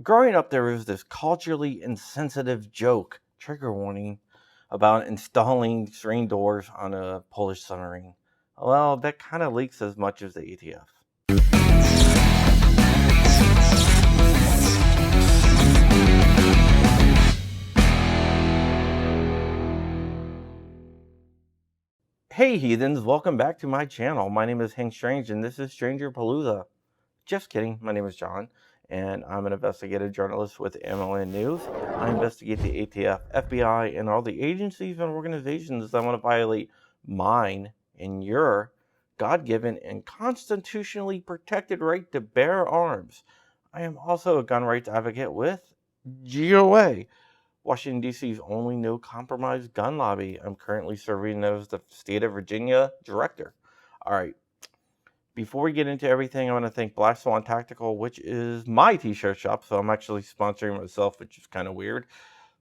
Growing up, there was this culturally insensitive joke, trigger warning, about installing screen doors on a Polish submarine. Well, that kind of leaks as much as the ATF. Hey heathens, welcome back to my channel. My name is Hank Strange and this is Stranger Palooza. Just kidding, my name is John and I'm an investigative journalist with MLN News. I investigate the ATF, FBI, and all the agencies and organizations that want to violate mine and your God-given and constitutionally protected right to bear arms. I am also a gun rights advocate with GOA, Washington, D.C.'s only no-compromise gun lobby. I'm currently serving as the state of Virginia director. All right. Before we get into everything, I want to thank Black Swan Tactical, which is my t-shirt shop. So I'm actually sponsoring myself, which is kind of weird.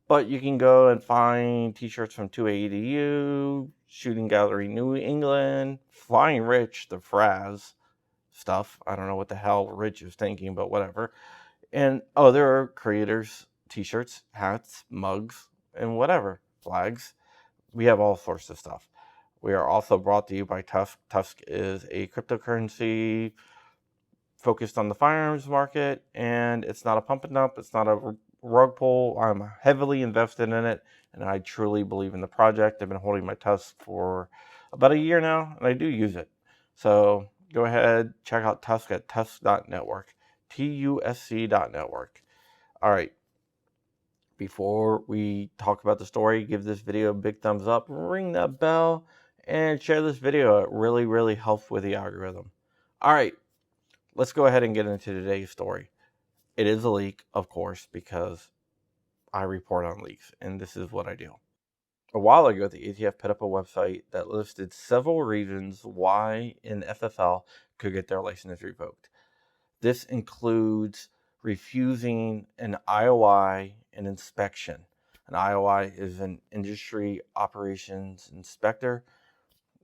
But you can go and find t-shirts from 2AEDU, Shooting Gallery New England, Flying Rich, the Fraz stuff. I don't know what the hell Rich is thinking, but whatever. And other creators, t-shirts, hats, mugs, and whatever, flags. We have all sorts of stuff. We are also brought to you by Tusk. Tusk is a cryptocurrency focused on the firearms market, and it's not a pump and dump. It's not a rug pull. I'm heavily invested in it, and I truly believe in the project. I've been holding my Tusk for about a year now, and I do use it. So go ahead, check out Tusk at tusk.network, TUSC.network. All right. Before we talk about the story, give this video a big thumbs up, ring that bell, and share this video. It really, really helps with the algorithm. All right, let's go ahead and get into today's story. It is a leak, of course, because I report on leaks, and this is what I do. A while ago, the ATF put up a website that listed several reasons why an FFL could get their license revoked. This includes refusing an IOI and inspection. An IOI is an industry operations inspector.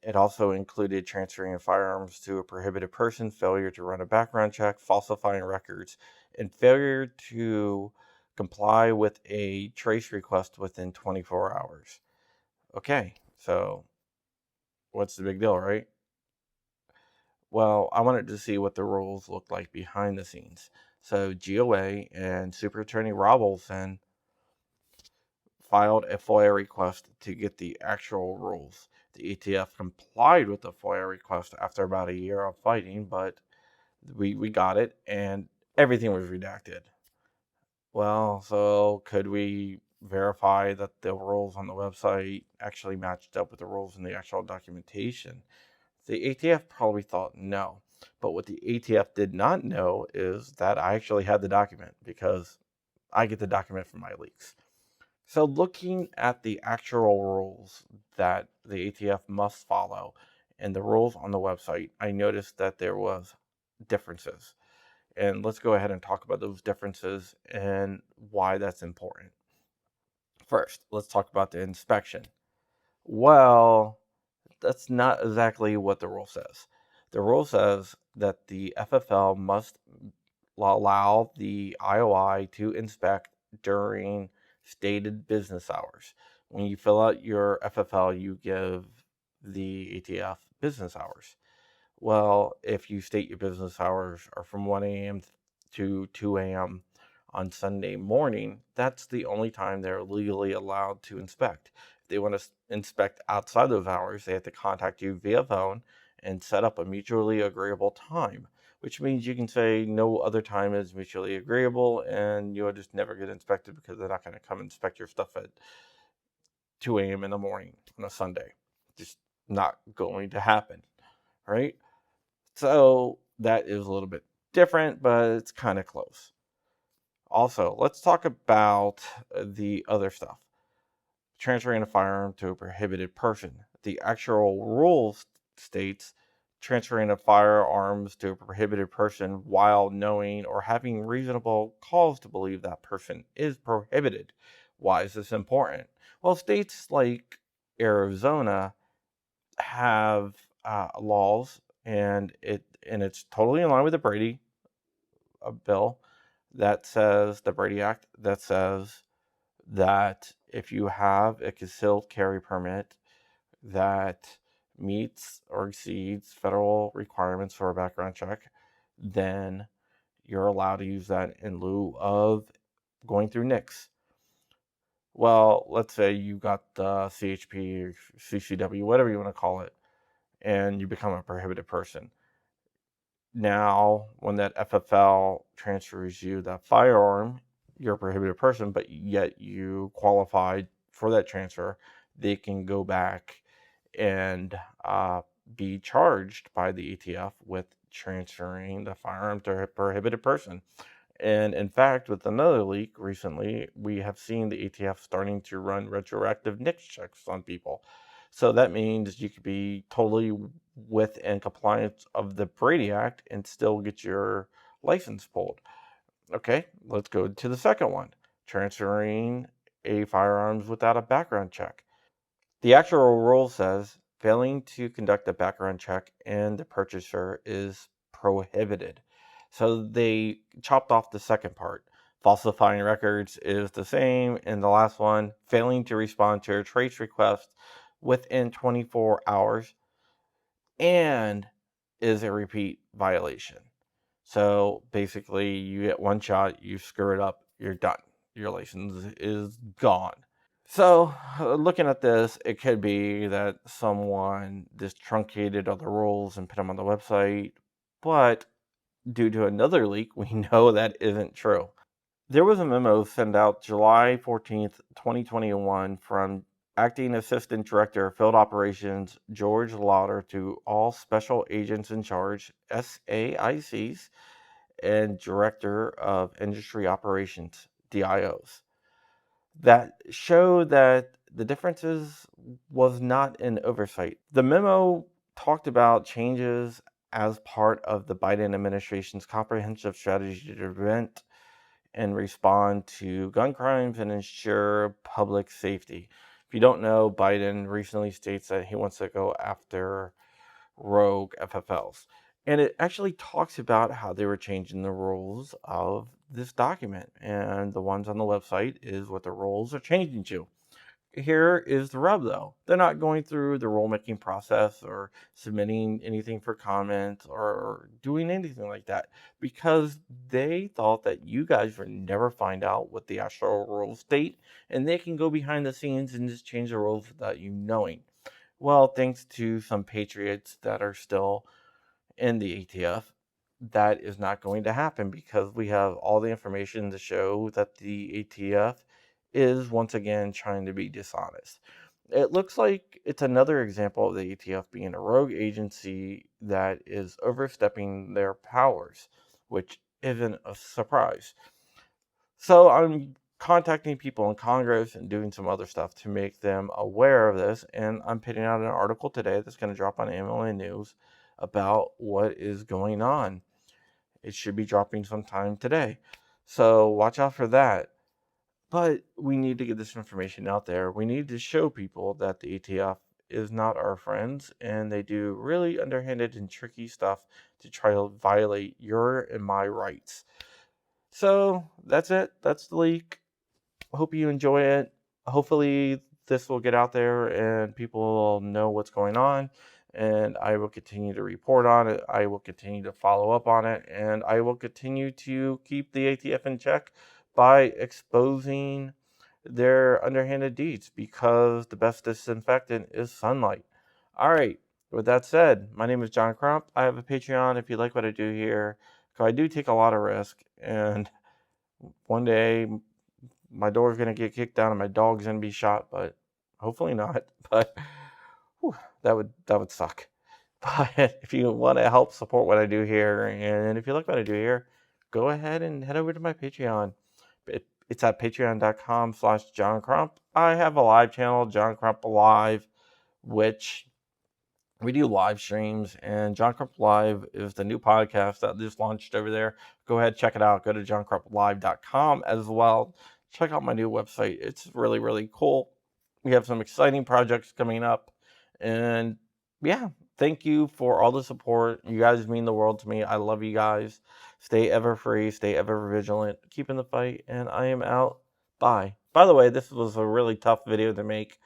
It also included transferring firearms to a prohibited person, failure to run a background check, falsifying records, and failure to comply with a trace request within 24 hours. Okay, so what's the big deal, right? Well, I wanted to see what the rules looked like behind the scenes. So GOA and Super Attorney Rob Olson filed a FOIA request to get the actual rules. The ATF complied with the FOIA request after about a year of fighting, but we got it, and everything was redacted. Well, so could we verify that the rules on the website actually matched up with the rules in the actual documentation? The ATF probably thought no. But what the ATF did not know is that I actually had the document, because I get the document from my leaks. So looking at the actual rules that the ATF must follow and the rules on the website, I noticed that there was differences. And let's go ahead and talk about those differences and why that's important. First, let's talk about the inspection. Well, that's not exactly what the rule says. The rule says that the FFL must allow the IOI to inspect during stated business hours. When you fill out your FFL, you give the ATF business hours. Well, if you state your business hours are from 1 a.m. to 2 a.m. on Sunday morning, that's the only time they're legally allowed to inspect. If they want to inspect outside those hours, they have to contact you via phone and set up a mutually agreeable time, which means you can say no other time is mutually agreeable and you'll just never get inspected because they're not going to come inspect your stuff at 2 a.m. in the morning on a Sunday. Just not going to happen, right? So that is a little bit different, but it's kind of close. Also, let's talk about the other stuff. Transferring a firearm to a prohibited person. The actual rule states transferring of firearms to a prohibited person while knowing or having reasonable cause to believe that person is prohibited. Why is this important? Well, states like Arizona have laws, and it's totally in line with the Brady bill, that says, the Brady Act, that says that if you have a concealed carry permit that meets or exceeds federal requirements for a background check, then you're allowed to use that in lieu of going through NICS. Well, let's say you got the CHP or CCW, whatever you want to call it, and you become a prohibited person. Now, when that FFL transfers you that firearm, you're a prohibited person, but yet you qualified for that transfer, they can go back and be charged by the ATF with transferring the firearm to a prohibited person. And in fact, with another leak recently, we have seen the ATF starting to run retroactive NICS checks on people. So that means you could be totally within compliance of the Brady Act and still get your license pulled. Okay, let's go to the second one, transferring a firearms without a background check. The actual rule says failing to conduct a background check and the purchaser is prohibited. So they chopped off the second part. Falsifying records is the same. And the last one, failing to respond to a trace request within 24 hours and is a repeat violation. So basically, you get one shot, you screw it up, you're done. Your license is gone. So, looking at this, it could be that someone just truncated all the rules and put them on the website, but due to another leak, we know that isn't true. There was a memo sent out July 14th, 2021 from Acting Assistant Director of Field Operations George Lauder to all special agents in charge, SAICs, and Director of Industry Operations, DIOs, that showed that the differences was not an oversight. The memo talked about changes as part of the Biden administration's comprehensive strategy to prevent and respond to gun crimes and ensure public safety. If you don't know, Biden recently states that he wants to go after rogue FFLs. And it actually talks about how they were changing the rules of this document. And the ones on the website is what the rules are changing to. Here is the rub, though. They're not going through the rulemaking process or submitting anything for comment or doing anything like that because they thought that you guys would never find out what the actual rules state and they can go behind the scenes and just change the rules without you knowing. Well, thanks to some patriots that are still in the ATF, that is not going to happen because we have all the information to show that the ATF is once again trying to be dishonest. It looks like it's another example of the ATF being a rogue agency that is overstepping their powers, which isn't a surprise. So I'm contacting people in Congress and doing some other stuff to make them aware of this. And I'm putting out an article today that's going to drop on MLA News about what is going on. It should be dropping sometime today. So watch out for that. But we need to get this information out there. We need to show people that the ATF is not our friends and they do really underhanded and tricky stuff to try to violate your and my rights. So that's it. That's the leak. Hope you enjoy it. Hopefully, this will get out there and people will know what's going on. And I will continue to report on it. I will continue to follow up on it. And I will continue to keep the ATF in check by exposing their underhanded deeds because the best disinfectant is sunlight. All right. With that said, my name is John Crump. I have a Patreon if you like what I do here. Because I do take a lot of risk. And one day my door's going to get kicked down and my dog's going to be shot, but hopefully not. But whew, that would suck. But if you want to help support what I do here, and if you like what I do here, go ahead and head over to my Patreon. It's at patreon.com/John Crump. I have a live channel, John Crump Live, which we do live streams, and John Crump Live is the new podcast that just launched over there. Go ahead, check it out. Go to johncrumplive.com as well. Check out my new website. It's really, really cool. We have some exciting projects coming up. And yeah, thank you for all the support. You guys mean the world to me. I love you guys. Stay ever free, stay ever vigilant, keep in the fight, and I am out. Bye. By the way, this was a really tough video to make.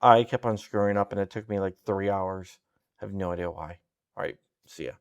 I kept on screwing up and it took me like 3 hours. I have no idea why. All right, see ya.